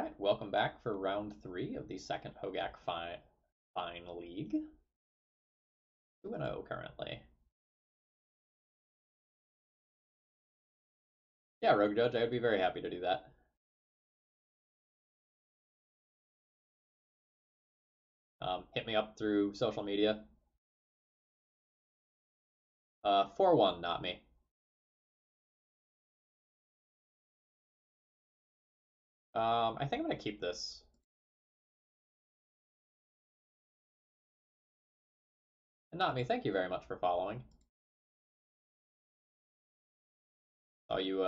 Alright, welcome back for round 3 of the second Hogaak Vine League. 2-0 currently. Yeah, Rogue Judge, I would be very happy to do that. Hit me up through social media. 4-1, not me. I think I'm going to keep this. And not me, thank you very much for following. Saw you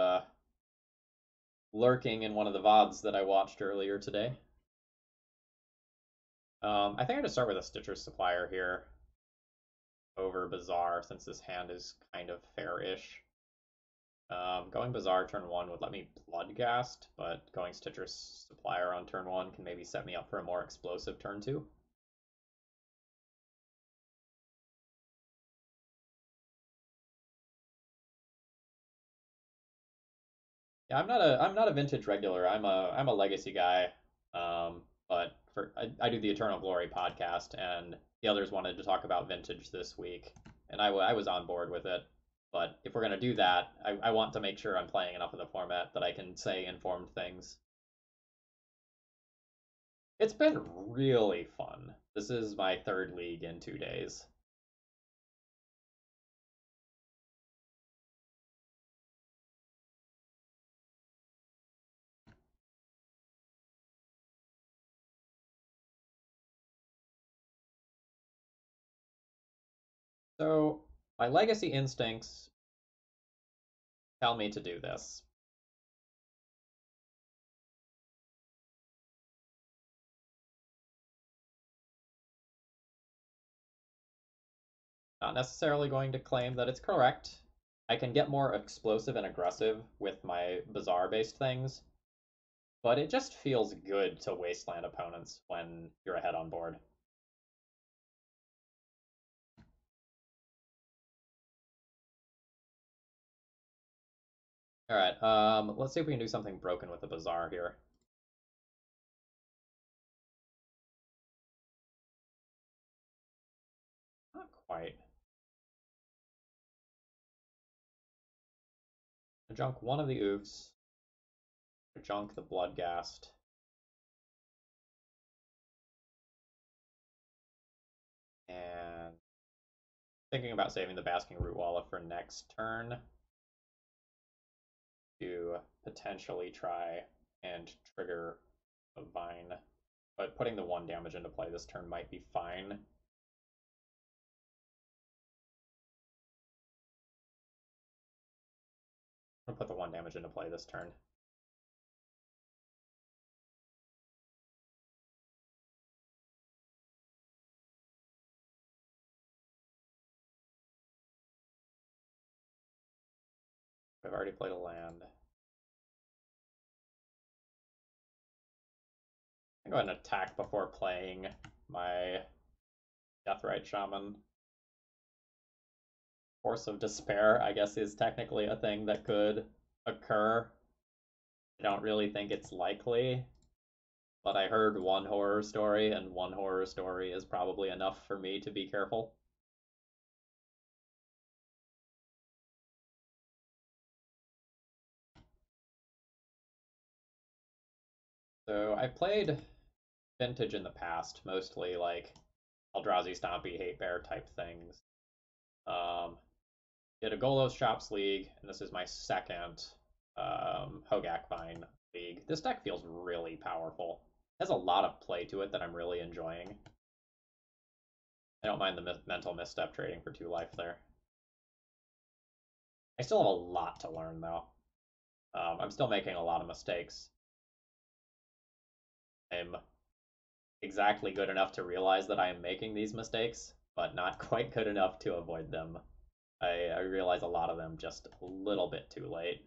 lurking in one of the VODs that I watched earlier today. I think I'm going to start with a Stitcher's Supplier here over Bazaar, since this hand is kind of fair-ish. Going Bazaar turn 1 would let me Bloodghast, but going Stitcher's Supplier on turn 1 can maybe set me up for a more explosive turn 2. Yeah, I'm not a vintage regular. I'm a legacy guy. But I do the Eternal Glory podcast, and the others wanted to talk about vintage this week, and I was on board with it. But if we're gonna do that, I want to make sure I'm playing enough of the format that I can say informed things. It's been really fun. This is my third league in 2 days. So my legacy instincts tell me to do this. Not necessarily going to claim that it's correct. I can get more explosive and aggressive with my Bazaar-based things, but it just feels good to wasteland opponents when you're ahead on board. Alright, let's see if we can do something broken with the Bazaar here. Not quite. Junk one of the oofs. Junk the Bloodghast. And thinking about saving the Basking Rootwalla for next turn to potentially try and trigger a Vine. But putting the 1 damage into play this turn might be fine. I'm going to put the 1 damage into play this turn. I've already played a land. I'm going to attack before playing my Deathrite Shaman. Force of Despair, I guess, is technically a thing that could occur. I don't really think it's likely, but I heard one horror story, and one horror story is probably enough for me to be careful. So I played Vintage in the past, mostly like Eldrazi Stompy Hate Bear type things. Did a Golos Shops League, and this is my second Hogaak Vine League. This deck feels really powerful. It has a lot of play to it that I'm really enjoying. I don't mind the mental misstep trading for 2 life there. I still have a lot to learn, though. I'm still making a lot of mistakes. I'm exactly good enough to realize that I am making these mistakes, but not quite good enough to avoid them. I realize a lot of them just a little bit too late.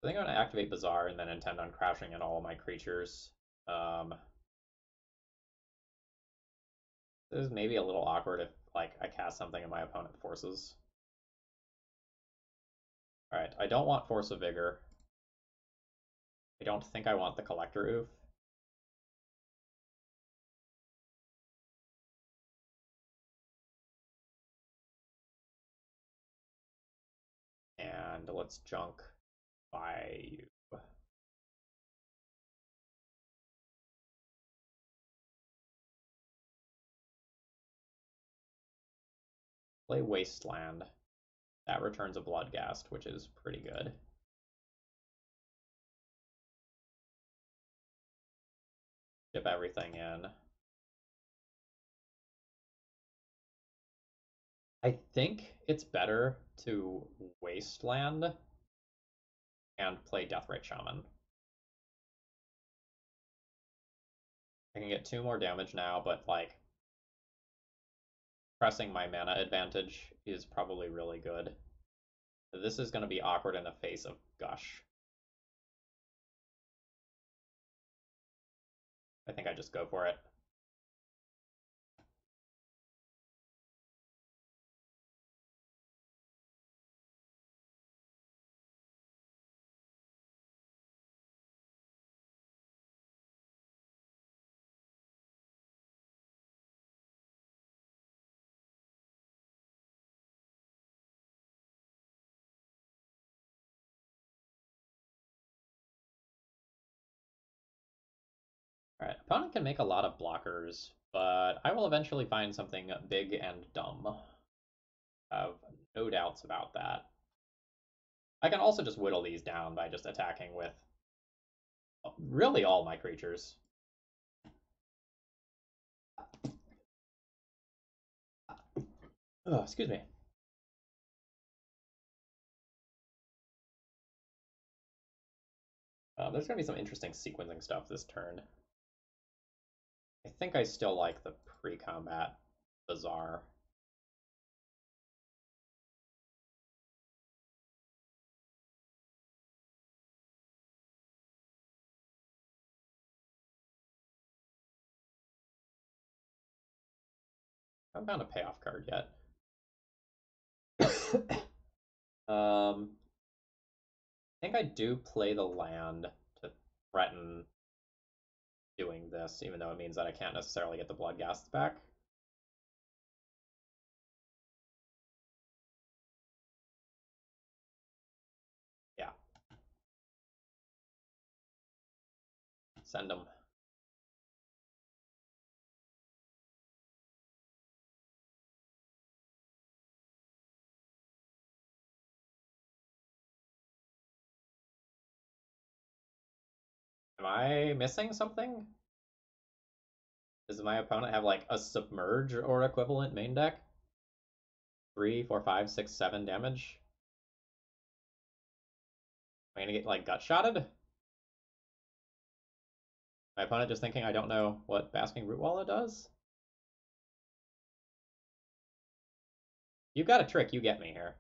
I think I'm going to activate Bazaar and then intend on crashing in all of my creatures. This is maybe a little awkward if like I cast something and my opponent forces. Alright, I don't want Force of Vigor. I don't think I want the Collector Oof. And let's junk by you. Play Wasteland. That returns a Bloodghast, which is pretty good. Ship everything in. I think it's better to Wasteland and play Deathrite Shaman. I can get 2 more damage now, but like pressing my mana advantage is probably really good. This is going to be awkward in the face of Gush. I think I just go for it. Alright, opponent can make a lot of blockers, but I will eventually find something big and dumb. I have no doubts about that. I can also just whittle these down by just attacking with really all my creatures. Oh, excuse me. There's going to be some interesting sequencing stuff this turn. I think I still like the pre-combat Bazaar. I haven't found a payoff card yet. I think I do play the land to threaten doing this, even though it means that I can't necessarily get the Bloodghasts back. Yeah. Send them. Am I missing something? Does my opponent have like a Submerge or equivalent main deck? 3, 4, 5, 6, 7 damage? Am I gonna get like gut shotted? My opponent just thinking I don't know what Basking Rootwalla does? You've got a trick, you get me here.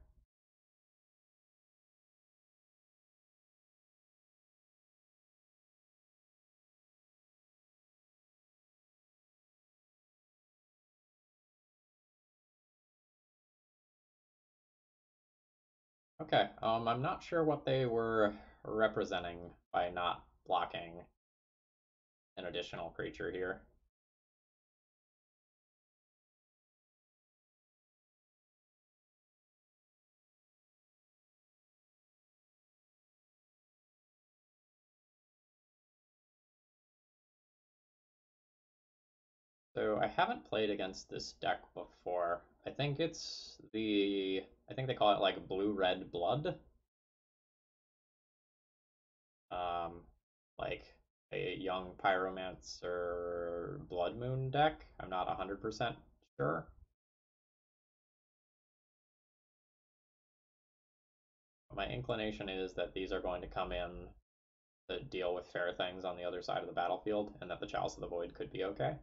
Okay, I'm not sure what they were representing by not blocking an additional creature here. So I haven't played against this deck before. I think I think they call it like blue-red blood. Um, like a young pyromancer blood moon deck. I'm not 100% sure. My inclination is that these are going to come in to deal with fair things on the other side of the battlefield, and that the Chalice of the Void could be okay.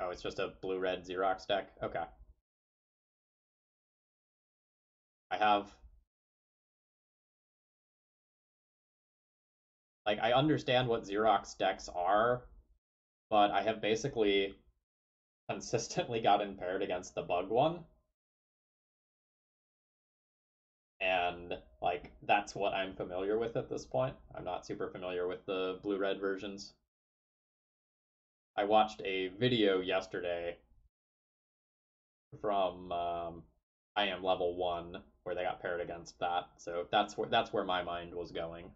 Oh, it's just a blue-red Xerox deck? Okay. I have Like, I understand what Xerox decks are, but I have basically consistently gotten paired against the bug one, and like that's what I'm familiar with at this point. I'm not super familiar with the blue-red versions. I watched a video yesterday from I am level 1 where they got paired against that. So that's where my mind was going.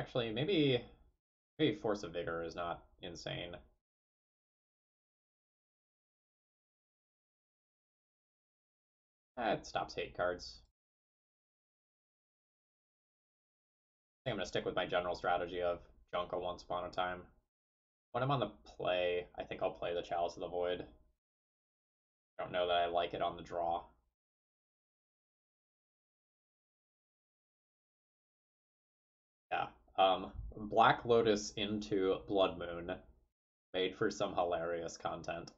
Actually, maybe Force of Vigor is not insane. It stops hate cards. I think I'm gonna stick with my general strategy of Junko Once Upon a Time. When I'm on the play, I think I'll play the Chalice of the Void. I don't know that I like it on the draw. Yeah. Black Lotus into Blood Moon made for some hilarious content.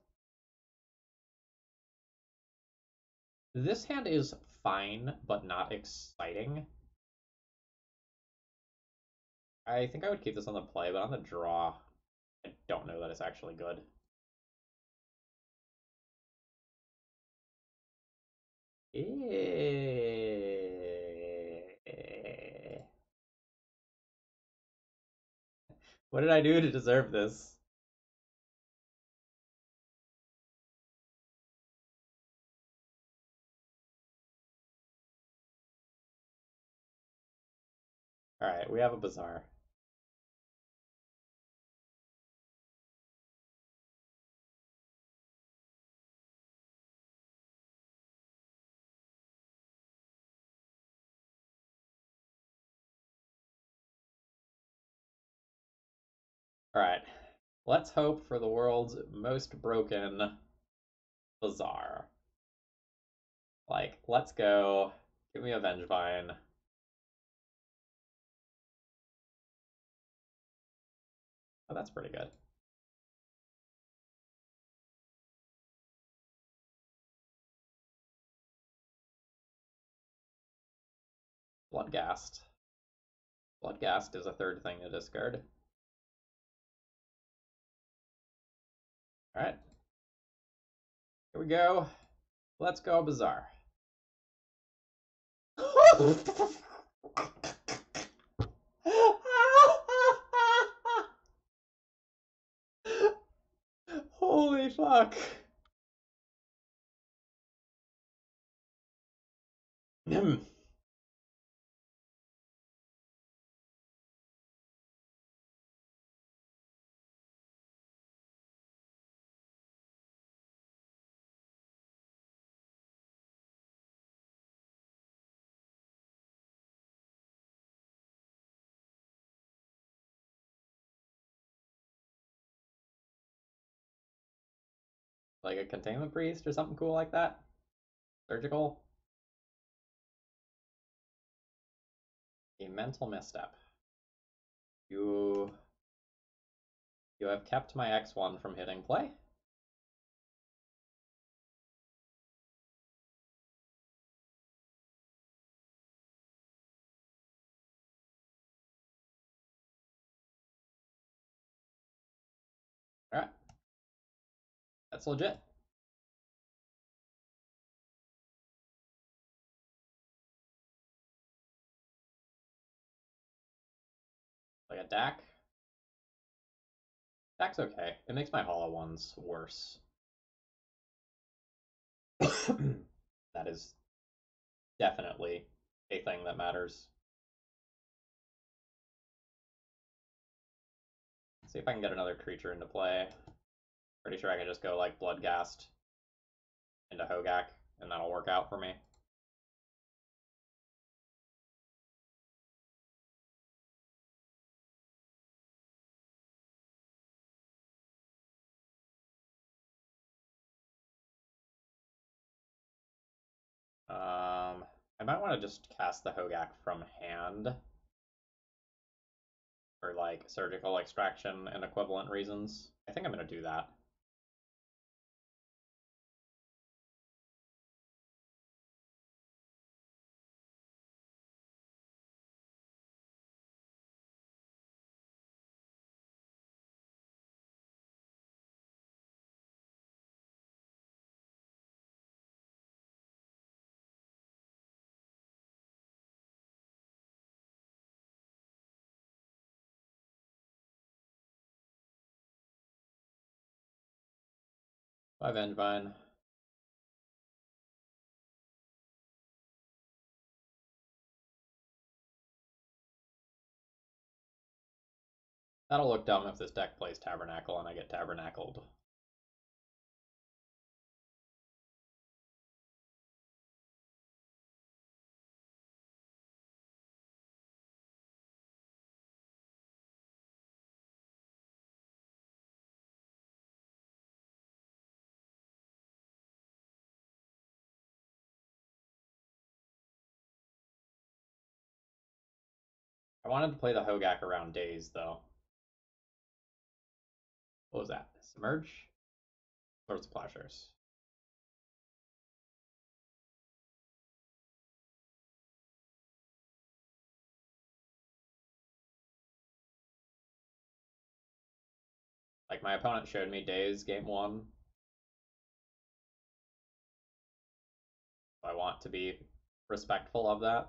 This hand is fine, but not exciting. I think I would keep this on the play, but on the draw, I don't know that it's actually good. What did I do to deserve this? Alright, we have a Bazaar. Alright, let's hope for the world's most broken Bazaar. Like, let's go. Give me a Vengevine. Oh, that's pretty good. Bloodghast. Bloodghast is a third thing to discard. Alright. Here we go. Let's go Bazaar. Holy fuck. Like a containment priest or something cool like that? Surgical? A mental misstep. You you have kept my X1 from hitting play? Alright. That's legit. Like a DAC? DAC's okay. It makes my hollow ones worse. That is definitely a thing that matters. Let's see if I can get another creature into play. Pretty sure I can just go like Bloodghast into Hogaak, and that'll work out for me. I might want to just cast the Hogaak from hand for like surgical extraction and equivalent reasons. I think I'm going to do that. Bye, Vine. That'll look dumb if this deck plays Tabernacle and I get Tabernacled. I wanted to play the Hogaak around Days, though. What was that? Submerge? Swords of Plowshares. Like, my opponent showed me Days game one. I want to be respectful of that.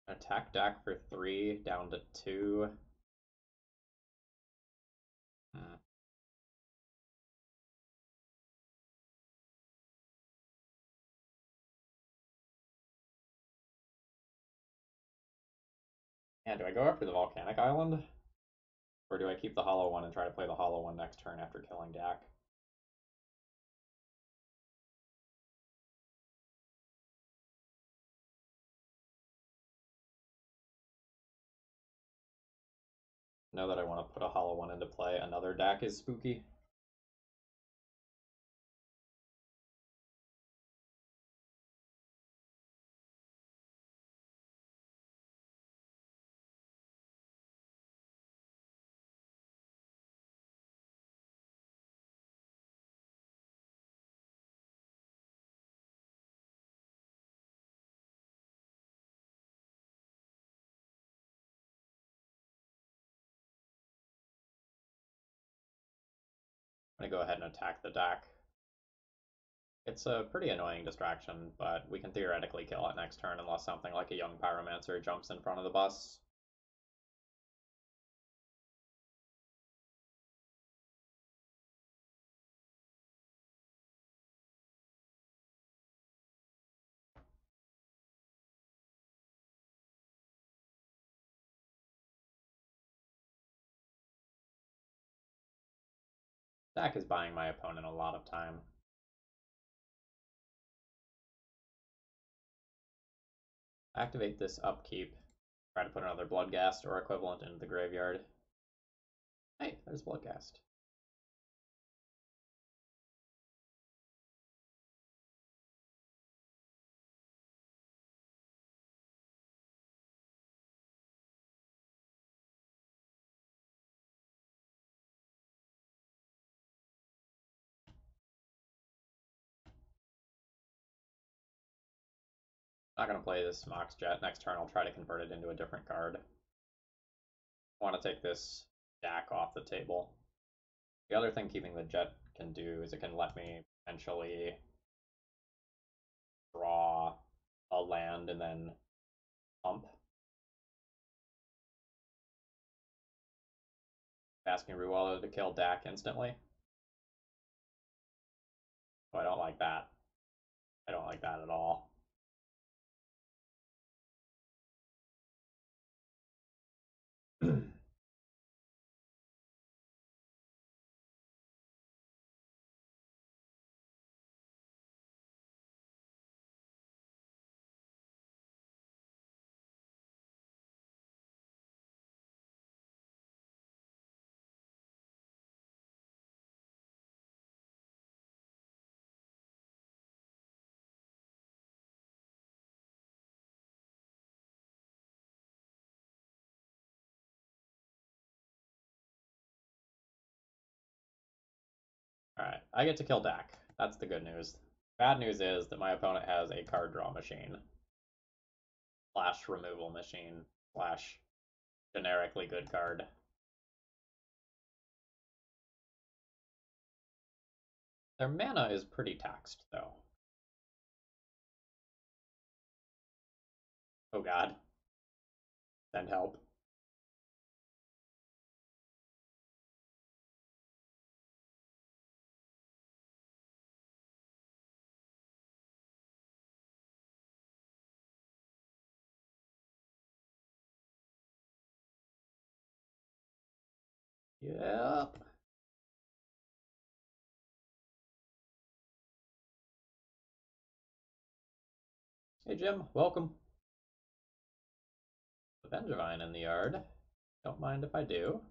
Attack Dak for 3, down to 2. Hmm. And do I go after the Volcanic Island? Or do I keep the hollow one and try to play the hollow one next turn after killing Dak? Know that I want to put a hollow one into play. Another Dak is spooky. I'm going to go ahead and attack the Dak. It's a pretty annoying distraction, but we can theoretically kill it next turn unless something like a young Pyromancer jumps in front of the bus. Dak is buying my opponent a lot of time. Activate this upkeep. Try to put another Bloodghast or equivalent into the graveyard. Hey, there's Bloodghast. Not going to play this Mox Jet. Next turn I'll try to convert it into a different card. I want to take this Dak off the table. The other thing keeping the Jet can do is it can let me potentially draw a land and then pump. Asking Ruella to kill Dak instantly. Oh, I don't like that. I don't like that at all. Alright, I get to kill Dak. That's the good news. Bad news is that my opponent has a card draw machine. Slash removal machine. Slash generically good card. Their mana is pretty taxed, though. Oh god. Send help. Yep. Hey Jim, welcome. ThrabenU Vine in the yard. Don't mind if I do.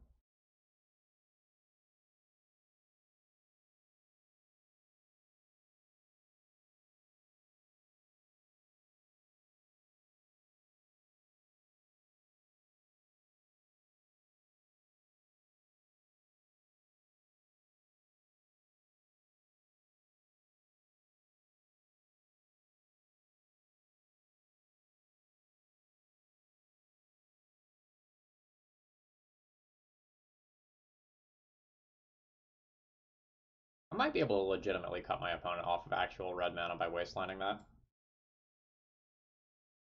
I might be able to legitimately cut my opponent off of actual red mana by wastelining that.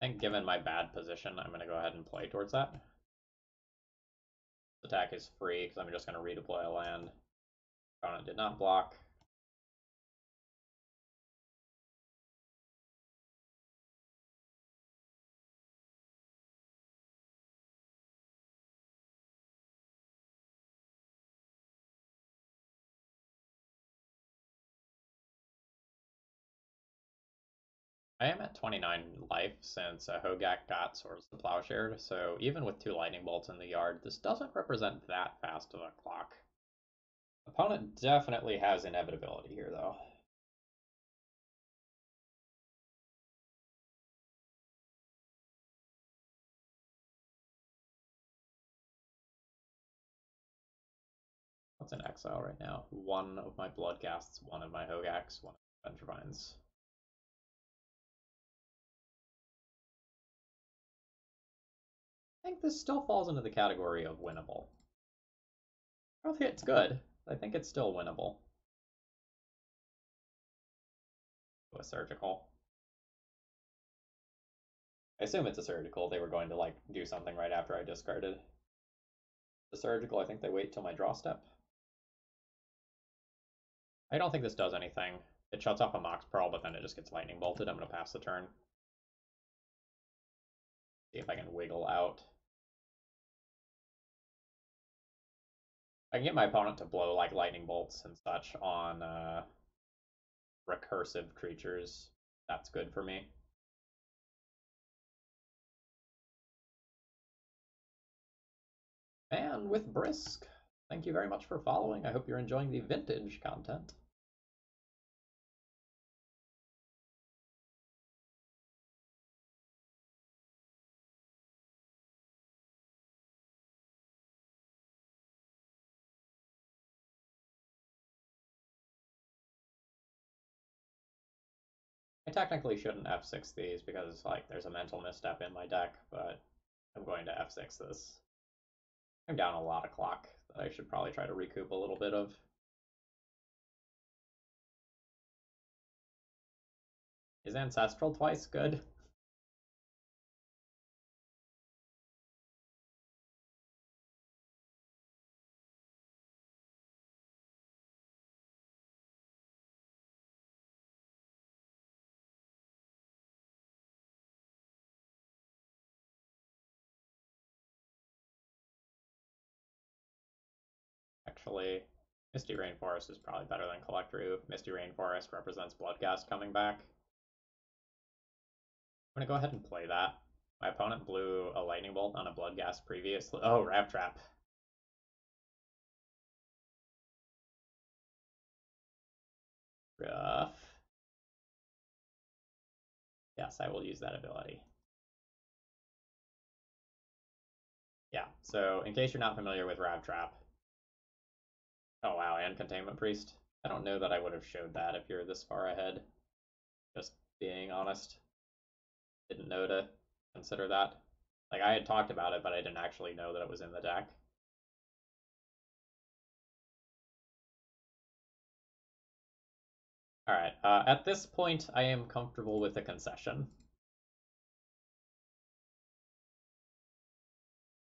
I think given my bad position, I'm going to go ahead and play towards that. This attack is free because I'm just going to redeploy a land. Opponent did not block. I am at 29 life since Hogaak got Swords to Plowshare, so even with 2 lightning bolts in the yard, this doesn't represent that fast of a clock. Opponent definitely has inevitability here, though. What's in exile right now? One of my Bloodghasts, one of my Hogaaks, one of my Adventure Vines. I think this still falls into the category of winnable. I don't think it's good. I think it's still winnable. A surgical. I assume it's a surgical. They were going to like do something right after I discarded. The surgical, I think they wait till my draw step. I don't think this does anything. It shuts off a Mox Pearl, but then it just gets lightning bolted. I'm going to pass the turn. See if I can wiggle out. I can get my opponent to blow like lightning bolts and such on recursive creatures. That's good for me. And with Brisk, thank you very much for following. I hope you're enjoying the vintage content. I technically shouldn't F6 these because like there's a mental misstep in my deck, but I'm going to F6 this. I'm down a lot of clock that I should probably try to recoup a little bit of. Is Ancestral twice good? Actually, Misty Rainforest is probably better than Collector. Misty Rainforest represents Bloodghast coming back. I'm gonna go ahead and play that. My opponent blew a Lightning Bolt on a Bloodghast previously. Oh, Rat Trap. Rough. Yes, I will use that ability. Yeah, so in case you're not familiar with Rat Trap. Oh wow, and Containment Priest. I don't know that I would have showed that if you're this far ahead. Just being honest. Didn't know to consider that. Like, I had talked about it, but I didn't actually know that it was in the deck. All right. At this point, I am comfortable with a concession.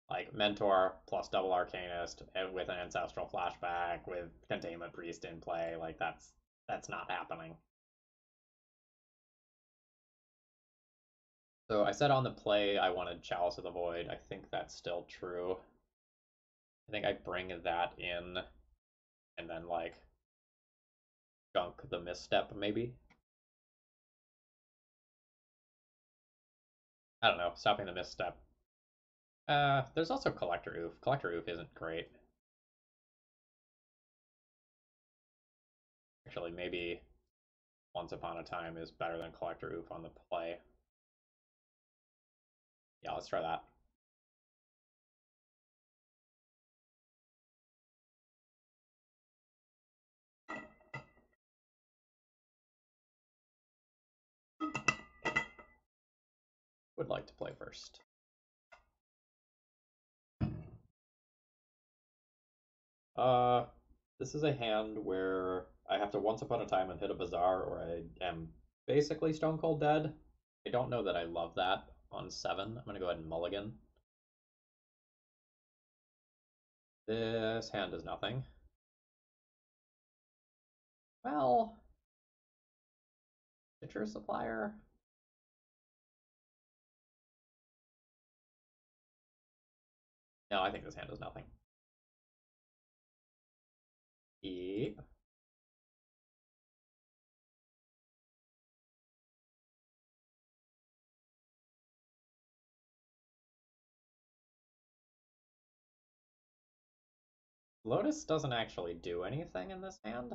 Like Mentor plus double Arcanist with an Ancestral Flashback with Containment Priest in play. Like that's not happening. So I said on the play I wanted Chalice of the Void. I think that's still true. I think I bring that in and then like junk the misstep maybe. I don't know, stopping the misstep. There's also Collector Oof. Collector Oof isn't great. Actually, maybe Once Upon a Time is better than Collector Oof on the play. Yeah, let's try that. Would like to play first. Uh, this is a hand where I have to Once Upon a Time and hit a Bazaar, or I am basically Stone Cold Dead. I don't know that I love that on 7. I'm going to go ahead and mulligan. This hand does nothing. Well, Stitcher Supplier. No, I think this hand does nothing. Yep. Lotus doesn't actually do anything in this hand.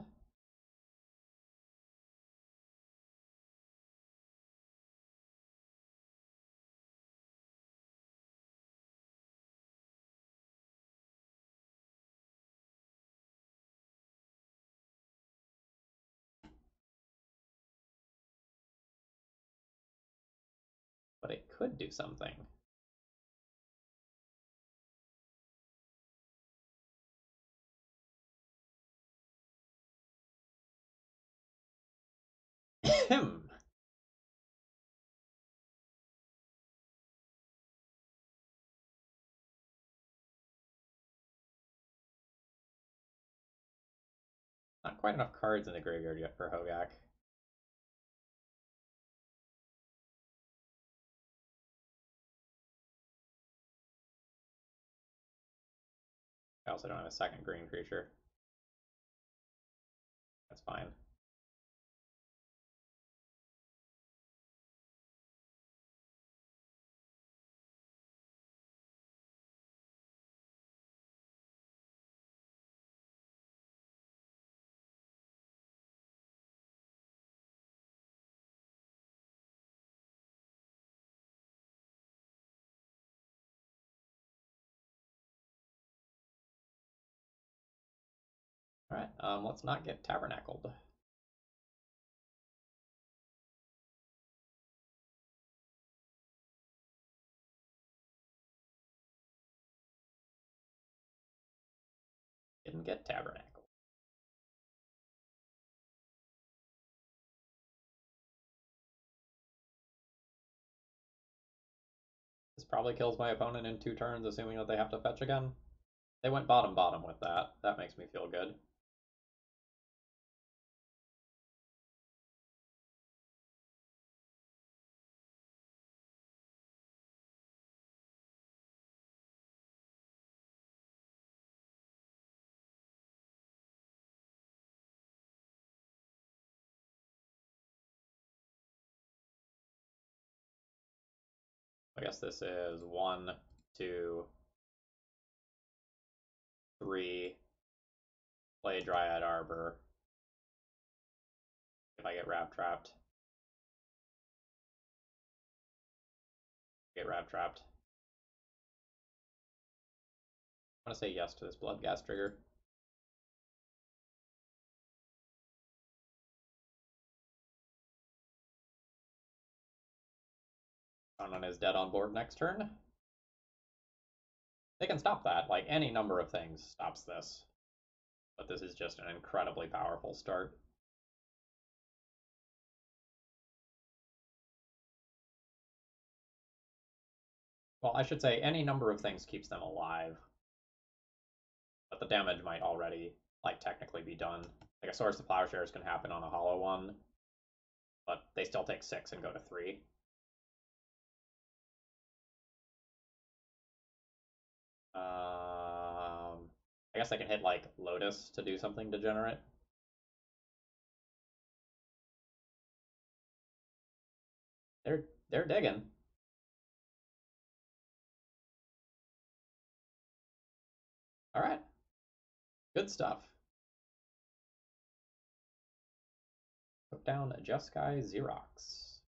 But it could do something. Him. Not quite enough cards in the graveyard yet for Hogaak. I also don't have a second green creature. That's fine. Alright, let's not get tabernacled. Didn't get tabernacled. This probably kills my opponent in 2 turns, assuming that they have to fetch again. They went bottom bottom with that. That makes me feel good. I guess this is 1, 2, 3. Play Dryad Arbor. If I get Wrap Trapped. Get Wrap Trapped. I want to say yes to this Bloodghast trigger. Conan is dead on board next turn. They can stop that. Like, any number of things stops this. But this is just an incredibly powerful start. Well, I should say any number of things keeps them alive, but the damage might already, like, technically be done. Like, a Source of Plowshares can happen on a hollow one, but they still take 6 and go to 3. I guess I can hit, like, Lotus to do something degenerate. They're digging. All right, good stuff. Put down Jeskai Xerox.